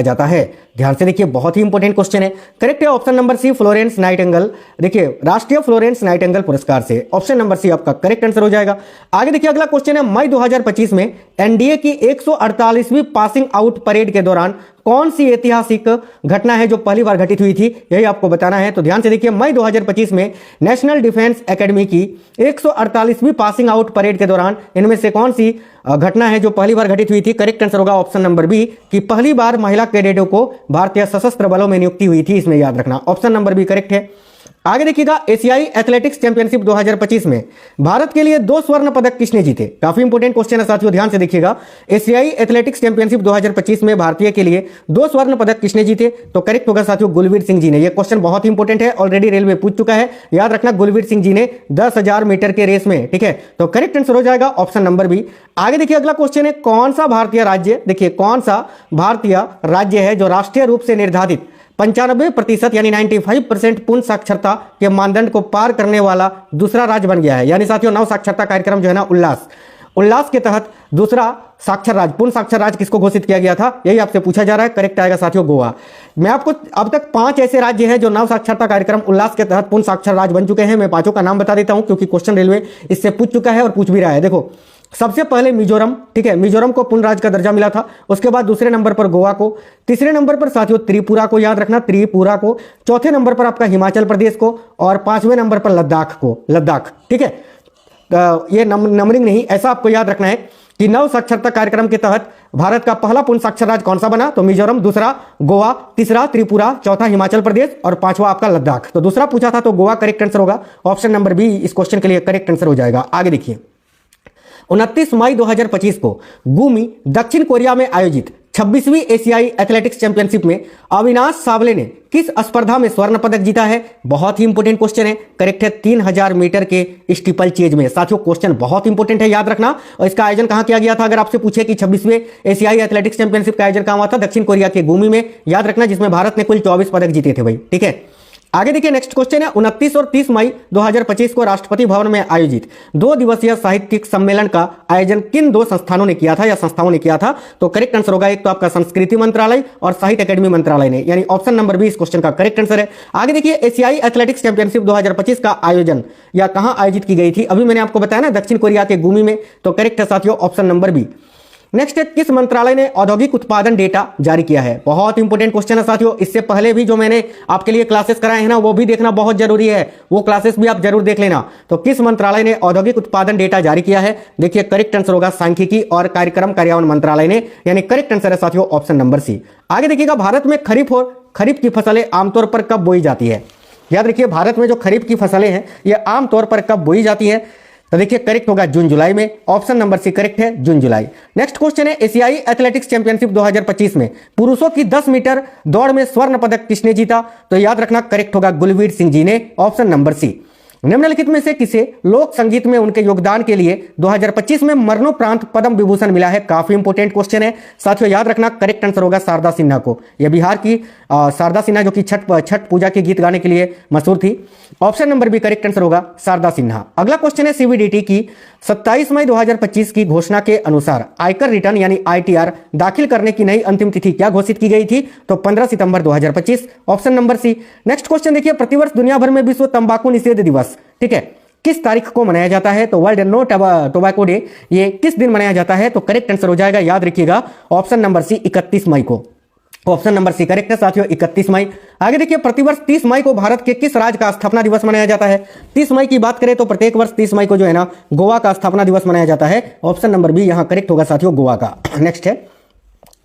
जाता है। ध्यान से देखिए, बहुत ही इंपॉर्टेंट क्वेश्चन है। करेक्ट है option number C, Florence Nightingale. देखिए, राष्ट्रीय फ्लोरेंस नाइटिंगेल पुरस्कार से। ऑप्शन नंबर सी आपका करेक्ट आंसर हो जाएगा। आगे देखिए, अगला क्वेश्चन है, मई 2025 में एनडीए की 148वीं पासिंग आउट परेड के दौरान कौन सी ऐतिहासिक घटना है जो पहली बार घटित हुई थी, यही आपको बताना है। तो ध्यान से देखिए, मई 2025 में नेशनल डिफेंस एकेडमी की 148वीं पासिंग आउट परेड के दौरान इनमें से कौन सी घटना है जो पहली बार घटित हुई थी। करेक्ट आंसर होगा ऑप्शन नंबर बी, कि पहली बार महिला कैडेटों को भारतीय सशस्त्र बलों में नियुक्ति हुई थी, इसमें याद रखना। ऑप्शन नंबर बी करेक्ट है। आगे देखिएगा, एशियाई एथलेटिक्स चैंपियनशिप 2025 में भारत के लिए 2 स्वर्ण पदक किसने जीते। काफी इंपॉर्टेंट क्वेश्चन है साथियों, ध्यान से देखिएगा। एशियाई एथलेटिक्स चैंपियनशिप 2025 में भारतीय के लिए 2 स्वर्ण पदक किसने जीते, तो करेक्ट होगा साथियों गुलवीर सिंह जी ने। यह क्वेश्चन बहुत ही इंपॉर्टेंट है, ऑलरेडी रेलवे पूछ चुका है, याद रखना। गुलवीर सिंह जी ने 10,000 मीटर के रेस में, ठीक है। तो करेक्ट आंसर हो जाएगा ऑप्शन नंबर बी। आगे देखिए, अगला क्वेश्चन है, कौन सा भारतीय राज्य, देखिए कौन सा भारतीय राज्य है जो राष्ट्रीय रूप से निर्धारित 95% यानी 95% पूर्ण साक्षरता के मानदंड को पार करने वाला दूसरा राज्य बन गया है। यानी साथियों, नव साक्षरता कार्यक्रम जो है ना, उल्लास के तहत दूसरा साक्षर राज्य, पूर्ण साक्षर राज्य किसको घोषित किया गया था, यही आपसे पूछा जा रहा है। करेक्ट आएगा साथियों गोवा। मैं आपको अब तक 5 ऐसे राज्य हैं जो नव साक्षरता कार्यक्रम उल्लास के तहत पूर्ण साक्षर राज्य बन चुके हैं। मैं 5 का नाम बता देता हूं, क्योंकि क्वेश्चन रेलवे इससे पूछ चुका है और पूछ भी रहा है। देखो, सबसे पहले मिजोरम, ठीक है, मिजोरम को पूर्ण राज्य का दर्जा मिला था। उसके बाद दूसरे नंबर पर गोवा को, तीसरे नंबर पर साथियों त्रिपुरा को, याद रखना त्रिपुरा को, चौथे नंबर पर आपका हिमाचल प्रदेश को, और 5वें नंबर पर लद्दाख को, लद्दाख, ठीक है। ये नंबरिंग नहीं, ऐसा आपको याद रखना है कि नव साक्षरता कार्यक्रम के तहत भारत का पहला पूर्ण साक्षर राज्य कौन सा बना, तो मिजोरम, दूसरा गोवा, तीसरा त्रिपुरा, चौथा हिमाचल प्रदेश और 5वां आपका लद्दाख। तो दूसरा पूछा था तो गोवा करेक्ट आंसर होगा। ऑप्शन नंबर बी इस क्वेश्चन के लिए करेक्ट आंसर हो जाएगा। आगे देखिए, 29 मई 2025 को गुमी दक्षिण कोरिया में आयोजित 26वीं एशियाई एथलेटिक्स चैंपियनशिप में अविनाश सावले ने किस स्पर्धा में स्वर्ण पदक जीता है। बहुत ही इंपॉर्टेंट क्वेश्चन है। करेक्ट है 3000 मीटर के स्टीपल चेज में। साथियों, क्वेश्चन बहुत इंपॉर्टेंट है, याद रखना। और इसका आयोजन कहां किया गया था, अगर आपसे पूछे कि 26वें एशियाई एथलेटिक्स चैंपियनशिप का आयोजन कहां हुआ था, दक्षिण कोरिया के गुमी में, याद रखना, जिसमें भारत ने कुल 24 पदक जीते थे भाई, ठीक है। आगे देखिए, नेक्स्ट क्वेश्चन है, 29 और 30 मई 2025 को राष्ट्रपति भवन में आयोजित 2 दिवसीय साहित्यिक सम्मेलन का आयोजन किन 2 संस्थानों ने किया था या संस्थाओं ने किया था। तो करेक्ट आंसर होगा, एक तो आपका संस्कृति मंत्रालय और साहित्य अकादमी मंत्रालय ने, यानी ऑप्शन नंबर बी इस क्वेश्चन का करेक्ट आंसर है। आगे देखिए, एशियाई एथलेटिक्स चैंपियनशिप 2025 का आयोजन या कहां आयोजित की गई थी, अभी मैंने आपको बताया ना, दक्षिण कोरिया के गुमी में। तो करेक्ट है साथियों ऑप्शन नंबर बी। नेक्स्ट है, किस मंत्रालय ने औद्योगिक उत्पादन डेटा जारी किया है। बहुत इंपॉर्टेंट क्वेश्चन है साथियों। इससे पहले भी जो मैंने आपके लिए क्लासेस कराए हैं ना, वो भी देखना बहुत जरूरी है, वो क्लासेस भी आप जरूर देख लेना। तो किस मंत्रालय ने औद्योगिक उत्पादन डेटा जारी किया है, देखिए करेक्ट आंसर होगा सांख्यिकी और कार्यक्रम कार्यान्वयन मंत्रालय ने, यानी करेक्ट आंसर है साथियों ऑप्शन नंबर सी। आगे देखिएगा, भारत में खरीफ की फसलें आमतौर पर कब बोई जाती है। याद रखिए, भारत में जो खरीफ की फसलें हैं ये आमतौर पर कब बोई जाती है, तो देखिए करेक्ट होगा जून जुलाई में। ऑप्शन नंबर सी करेक्ट है, जून जुलाई। नेक्स्ट क्वेश्चन है, एशियाई एथलेटिक्स चैंपियनशिप 2025 में पुरुषों की 10 मीटर दौड़ में स्वर्ण पदक किसने जीता, तो याद रखना करेक्ट होगा गुलवीर सिंह जी ने। Option number C. निम्नलिखित में से किसे लोक संगीत में उनके योगदान के लिए 2025 में मरणोपरांत पद्म विभूषण मिला है। काफी इंपॉर्टेंट क्वेश्चन है साथियों, याद रखना करेक्ट आंसर होगा शारदा सिन्हा को। यह बिहार की शारदा सिन्हा, जो कि छठ पूजा के गीत गाने के लिए मशहूर थी। Option number B correct answer होगा शारदा सिन्हा। अगला क्वेश्चन है, सीबीडीटी की 27 मई 2025 की घोषणा के अनुसार आयकर रिटर्न यानी आईटीआर दाखिल करने की नई अंतिम तिथि क्या घोषित की गई थी, तो 15 सितंबर 2025। Option number C. Next question देखिए, प्रतिवर्ष दुनिया भर में विश्व तंबाकू निषेध दिवस, ठीक है, किस तारीख को मनाया जाता है, तो वर्ल्ड नो टोबैको डे, ये किस दिन मनाया जाता है, तो करेक्ट आंसर हो जाएगा, याद रखिएगा ऑप्शन नंबर सी 31 मई को। ऑप्शन नंबर सी करेक्ट है साथियों, 31 मई। आगे देखिए, प्रतिवर्ष 30 मई को भारत के किस राज्य का स्थापना दिवस मनाया जाता है। 30 मई की बात करें तो प्रत्येक वर्ष 30 मई को जो है ना, गोवा का स्थापना दिवस मनाया जाता है। ऑप्शन नंबर बी यहां करेक्ट होगा साथियों, गोवा का। नेक्स्ट है,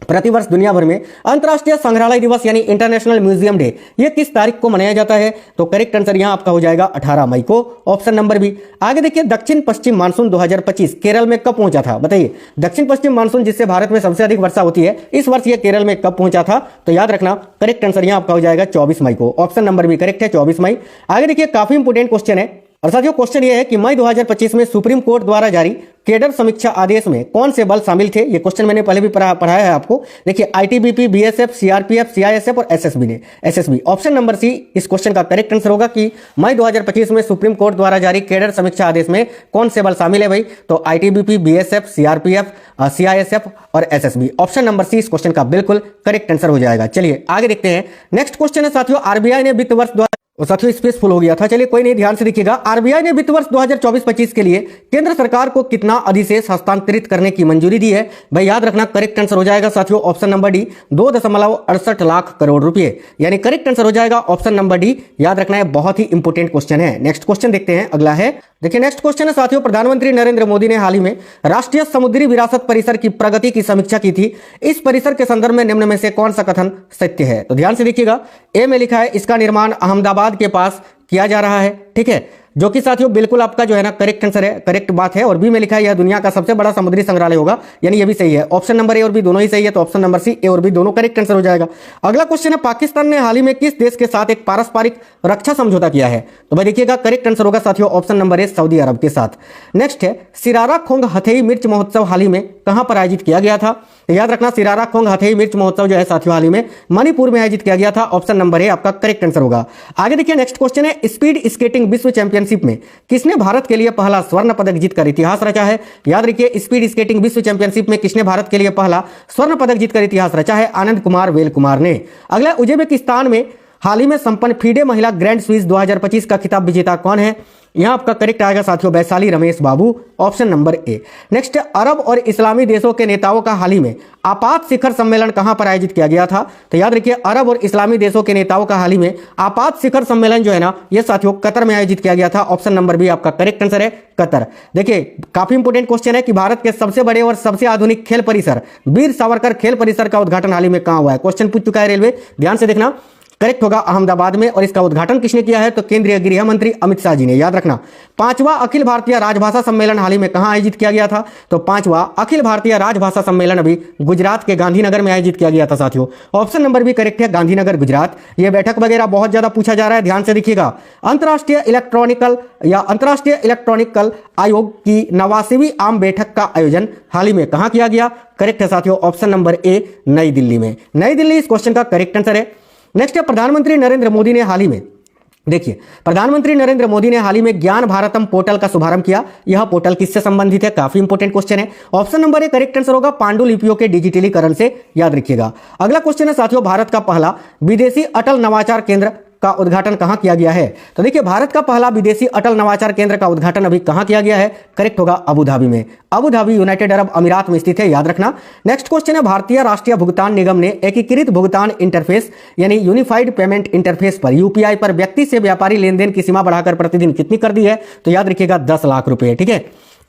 प्रतिवर्ष दुनिया भर में अंतर्राष्ट्रीय संग्रहालय दिवस यानी इंटरनेशनल म्यूजियम डे, ये किस तारीख को मनाया जाता है, तो करेक्ट आंसर यहां आपका हो जाएगा 18 मई को। Option number B. आगे देखिए, दक्षिण पश्चिम मानसून 2025 केरल में कब पहुंचा था, बताइए। दक्षिण पश्चिम मानसून जिससे भारत में सबसे अधिक वर्षा होती है, इस वर्ष ये केरल में कब पहुंचा था, तो याद रखना करेक्ट आंसर यहां आपका हो जाएगा 24 मई को। ऑप्शन नंबर बी करेक्ट है, 24 मई। आगे देखिए, काफी इंपोर्टेंट क्वेश्चन है और साथियों, क्वेश्चन ये है कि मई 2025 में सुप्रीम कोर्ट द्वारा जारी केडर समीक्षा आदेश में कौन से बल शामिल थे? ये क्वेश्चन मैंने पहले भी पढ़ाया है आपको। देखिए आईटीबीपी, बीएसएफ, सीआरपीएफ, सीआईएसएफ और एसएसबी। ऑप्शन नंबर सी इस क्वेश्चन का करेक्ट आंसर होगा कि मई 2025 में सुप्रीम कोर्ट द्वारा जारी केडर समीक्षा आदेश में कौन से बल शामिल है भाई? तो आईटीबीपी, बीएसएफ, सीआरपीएफ, सीआईएसएफ और एसएसबी। ऑप्शन नंबर सी इस क्वेश्चन का बिल्कुल करेक्ट आंसर हो जाएगा। चलिए आगे देखते हैं। नेक्स्ट क्वेश्चन है साथियों, आरबीआई ने वित्त वर्ष और साथियों स्पेस फुल हो गया था, चलिए कोई नहीं, ध्यान से देखिएगा। आरबीआई ने वित्त वर्ष 2024-25 के लिए केंद्र सरकार को कितना अधिशेष हस्तांतरित करने की मंजूरी दी है? भाई याद रखना करेक्ट आंसर हो जाएगा साथियों option number D, 2.68 lakh crore रुपए, यानी करेक्ट आंसर हो जाएगा ऑप्शन नंबर डी। याद रखना है, बहुत ही इंपोर्टेंट क्वेश्चन है। नेक्स्ट क्वेश्चन देखते हैं, अगला है। देखिए नेक्स्ट क्वेश्चन है साथियों, प्रधानमंत्री नरेंद्र मोदी ने हाल ही में राष्ट्रीय समुद्री विरासत परिसर की प्रगति की समीक्षा की थी। इस परिसर के संदर्भ में निम्न में से कौन सा कथन सत्य है? तो ध्यान से देखिएगा, ए में लिखा है इसका निर्माण अहमदाबाद के पास किया जा रहा है, ठीक है, जो कि साथियों बिल्कुल आपका जो है ना करेक्ट आंसर है, करेक्ट बात है। और बी में लिखा है यह दुनिया का सबसे बड़ा समुद्री संग्रहालय होगा, यानी ये भी सही है। ऑप्शन नंबर ए और बी दोनों ही सही है, तो ऑप्शन नंबर सी ए और बी दोनों करेक्ट आंसर हो जाएगा। अगला क्वेश्चन है, पाकिस्तान ने हाल ही में किस देश के साथ एक पारस्परिक रक्षा समझौता किया है? तो भाई देखिएगा करेक्ट आंसर होगा साथियों ऑप्शन नंबर ए, सऊदी अरब के साथ। नेक्स्ट है, सिरारा खोंग हथेई मिर्च महोत्सव हाल ही में कहां पर आयोजित किया गया था? तो याद रखना सिरारा खोंग हथेई मिर्च महोत्सव जो है साथियों हाल ही में मणिपुर में आयोजित किया गया था। ऑप्शन नंबर ए आपका करेक्ट आंसर होगा। आगे देखिए नेक्स्ट क्वेश्चन है, स्पीड स्केटिंग विश्व चैंपियनशिप में किसने भारत के लिए पहला स्वर्ण पदक जीतकर इतिहास रचा है? याद रखिए स्पीड स्केटिंग विश्व चैंपियनशिप में किसने भारत के लिए पहला स्वर्ण पदक जीतकर इतिहास रचा है? आनंद कुमार वेल कुमार ने। अगला, उज्बेकिस्तान में हाल ही में संपन्न फीडे महिला ग्रैंड स्विस 2025 का खिताब विजेता कौन है? यहां आपका करेक्ट आएगा साथियों वैशाली रमेश बाबू, ऑप्शन नंबर ए। नेक्स्ट, अरब और इस्लामी देशों के नेताओं का हाल ही में आपात शिखर सम्मेलन कहां पर आयोजित किया गया था? तो याद रखिए अरब और इस्लामी देशों के नेताओं का हाल ही में आपात शिखर सम्मेलन जो है ना ये साथियों कतर में आयोजित किया गया था। ऑप्शन नंबर बी आपका करेक्ट आंसर है, कतर। देखिए काफी इंपोर्टेंट क्वेश्चन है कि भारत के सबसे बड़े और सबसे आधुनिक खेल परिसर वीर सावरकर खेल परिसर का उद्घाटन हाल ही में कहां हुआ है? क्वेश्चन पूछ चुका है रेलवे, ध्यान से देखना। करेक्ट होगा अहमदाबाद में, और इसका उद्घाटन किसने किया है? तो केंद्रीय गृह मंत्री अमित शाह जी ने। याद रखना, 5वां अखिल भारतीय राजभाषा सम्मेलन हाल ही में कहां आयोजित किया गया था? तो 5वां अखिल भारतीय राजभाषा सम्मेलन अभी गुजरात के गांधीनगर में आयोजित किया गया था साथियों। ऑप्शन नंबर भी करेक्ट है, गांधीनगर गुजरात। यह बैठक वगैरह बहुत ज्यादा पूछा जा रहा है, ध्यान से देखिएगा। अंतर्राष्ट्रीय इलेक्ट्रॉनिकल आयोग की 89वीं आम बैठक का आयोजन हाल ही में कहां किया गया? करेक्ट है साथियों ऑप्शन नंबर ए, नई दिल्ली में। नई दिल्ली इस क्वेश्चन का करेक्ट आंसर है। नेक्स्ट है, प्रधानमंत्री नरेंद्र मोदी ने हाल ही में, देखिए प्रधानमंत्री नरेंद्र मोदी ने हाल ही में ज्ञान भारतम पोर्टल का शुभारंभ किया। यह पोर्टल किससे संबंधित है? काफी इंपोर्टेंट क्वेश्चन है। Option number A correct answer होगा पांडुलिपियों के डिजिटलीकरण से, याद रखिएगा। अगला क्वेश्चन है साथियों, भारत का पहला विदेशी अटल नवाचार केंद्र का उद्घाटन कहां किया गया है? तो देखिए भारत का पहला विदेशी अटल नवाचार केंद्र का उद्घाटन अभी कहां किया गया है? करेक्ट होगा अबू धाबी में। अबू धाबी यूनाइटेड अरब अमीरात में स्थित है, याद रखना। नेक्स्ट क्वेश्चन है, भारतीय राष्ट्रीय भुगतान निगम ने एकीकृत भुगतान इंटरफेस यानी यूनिफाइड पेमेंट इंटरफेस पर यूपीआई पर व्यक्ति से व्यापारी लेनदेन की सीमा बढ़ाकर प्रतिदिन कितनी कर दी है? तो याद रखिएगा 10 लाख रुपए, ठीक है।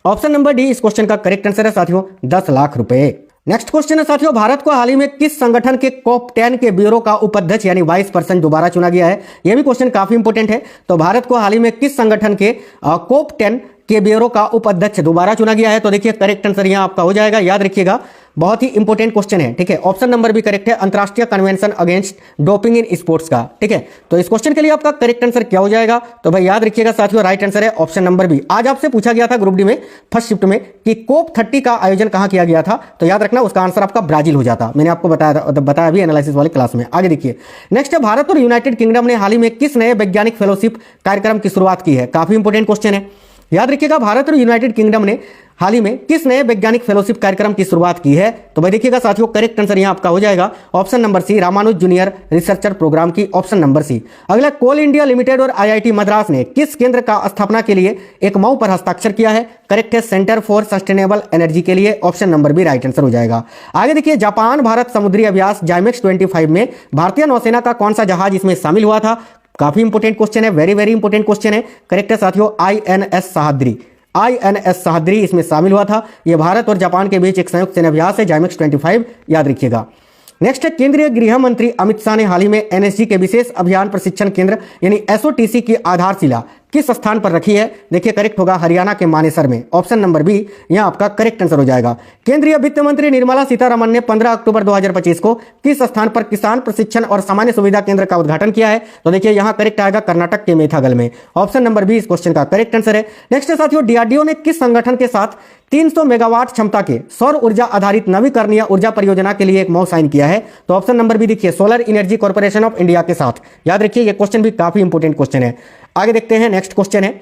ऑप्शन नंबर डी इस क्वेश्चन का करेक्ट आंसर है साथियों 10 लाख रुपए। नेक्स्ट क्वेश्चन है साथियों, भारत को हाल ही में किस संगठन के COP 10 के ब्यूरो का उपाध्यक्ष यानी वाइस पर्सन दोबारा चुना गया है? यह भी क्वेश्चन काफी इंपोर्टेंट है। तो भारत को हाल ही में किस संगठन के COP 10 के ब्यूरो का उपाध्यक्ष दोबारा चुना गया है? तो देखिए करेक्ट आंसर यहां आपका हो जाएगा, याद रखिएगा बहुत ही इंपोर्टेंट क्वेश्चन है, ठीक है। ऑप्शन नंबर भी करेक्ट है, अंतरराष्ट्रीय convention against doping in sports का, ठीक है। तो इस क्वेश्चन के लिए आपका करेक्ट आंसर क्या हो जाएगा? तो भाई याद रखिएगा साथियों राइट आंसर है ऑप्शन नंबर बी। आज आपसे पूछा गया था ग्रुप डी में फर्स्ट शिफ्ट में कि COP 30 का आयोजन कहां किया गया था? तो याद रखना उसका आंसर आपका ब्राजील हो जाता, मैंने आपको बताया भी एनालिसिस वाले क्लास में। आगे देखिए नेक्स्ट है, भारत और यूनाइटेड किंगडम ने हाल ही में किस नए वैज्ञानिक फेलोशिप कार्यक्रम की शुरुआत की है? काफी इंपोर्टेंट क्वेश्चन है, याद रखिएगा भारत और यूनाइटेड किंगडम ने हाल ही में किस नए वैज्ञानिक फेलोशिप कार्यक्रम की शुरुआत की है? तो भाई देखिएगा साथियों करेक्ट आंसर यहां आपका हो जाएगा option number C, Ramanuja junior researcher programme की, ऑप्शन नंबर सी। अगला, coal India limited IIT IIT मद्रास ने किस केंद्र का स्थापना के लिए एक मऊ पर हस्ताक्षर किया है? करेक्ट है सेंटर फॉर सस्टेनेबल एनर्जी के लिए, option number B right answer हो जाएगा। आगे देखिए, जापान भारत समुद्री अभ्यास जाइमेक्स 25 में भारतीय नौसेना का कौन सा जहाज इसमें शामिल हुआ था? काफी इंपोर्टेंट क्वेश्चन है, वेरी वेरी इंपोर्टेंट क्वेश्चन है। करेक्ट है साथियों INS सह्याद्री इसमें शामिल हुआ था। यह भारत और जापान के बीच एक संयुक्त सैन्य अभ्यास है जाइमेक्स 25, याद रखिएगा। नेक्स्ट है, केंद्रीय गृह मंत्री अमित शाह ने हाल ही में NSG के विशेष अभियान प्रशिक्षण केंद्र यानी SOTC की आधारशिला किस स्थान पर रखी है? देखिए करेक्ट होगा हरियाणा के मानेसर में। ऑप्शन नंबर बी यहां आपका करेक्ट आंसर हो जाएगा। केंद्रीय वित्त मंत्री निर्मला सीतारमण ने 15 अक्टूबर 2025 को किस स्थान पर किसान प्रशिक्षण और सामान्य सुविधा केंद्र का उद्घाटन किया है? तो देखिए यहां करेक्ट आएगा कर्नाटक के मेथागल में। ऑप्शन नंबर बी इस क्वेश्चन का करेक्ट आंसर है। नेक्स्ट साथियों, डीआरडीओ ने किस संगठन के साथ 300 मेगावाट क्षमता के सौर ऊर्जा आधारित नवीकरणीय ऊर्जा परियोजना के लिए एक MOU साइन किया है? तो ऑप्शन नंबर बी देखिए solar energy corporation of India के साथ। याद रखिए ये क्वेश्चन भी काफी इंपोर्टेंट क्वेश्चन है। आगे देखते हैं, नेक्स्ट क्वेश्चन है,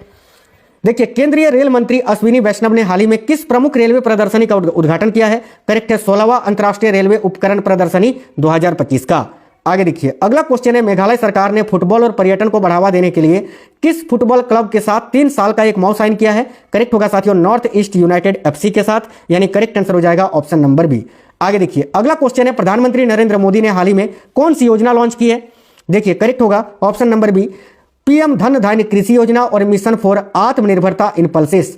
देखिए केंद्रीय रेल मंत्री अश्विनी वैष्णव ने हाल ही में किस प्रमुख रेलवे प्रदर्शनी का उद्घाटन किया है? करेक्ट है 16वां अंतर्राष्ट्रीय रेलवे उपकरण प्रदर्शनी 2025 का। आगे देखिए अगला क्वेश्चन है, मेघालय सरकार ने फुटबॉल और पर्यटन को बढ़ावा देने के लिए किस फुटबॉल क्लब के साथ 3 साल का एक MOU साइन किया है? करेक्ट होगा साथियों नॉर्थ ईस्ट यूनाइटेड FC के साथ, यानी करेक्ट आंसर हो जाएगा ऑप्शन नंबर बी। आगे देखिए अगला क्वेश्चन है, प्रधानमंत्री नरेंद्र मोदी ने हाल ही में कौन सी योजना लॉन्च की है? देखिए करेक्ट होगा ऑप्शन नंबर बी PM धन धान्य कृषि योजना और मिशन फॉर आत्मनिर्भरता इन पल्सेस।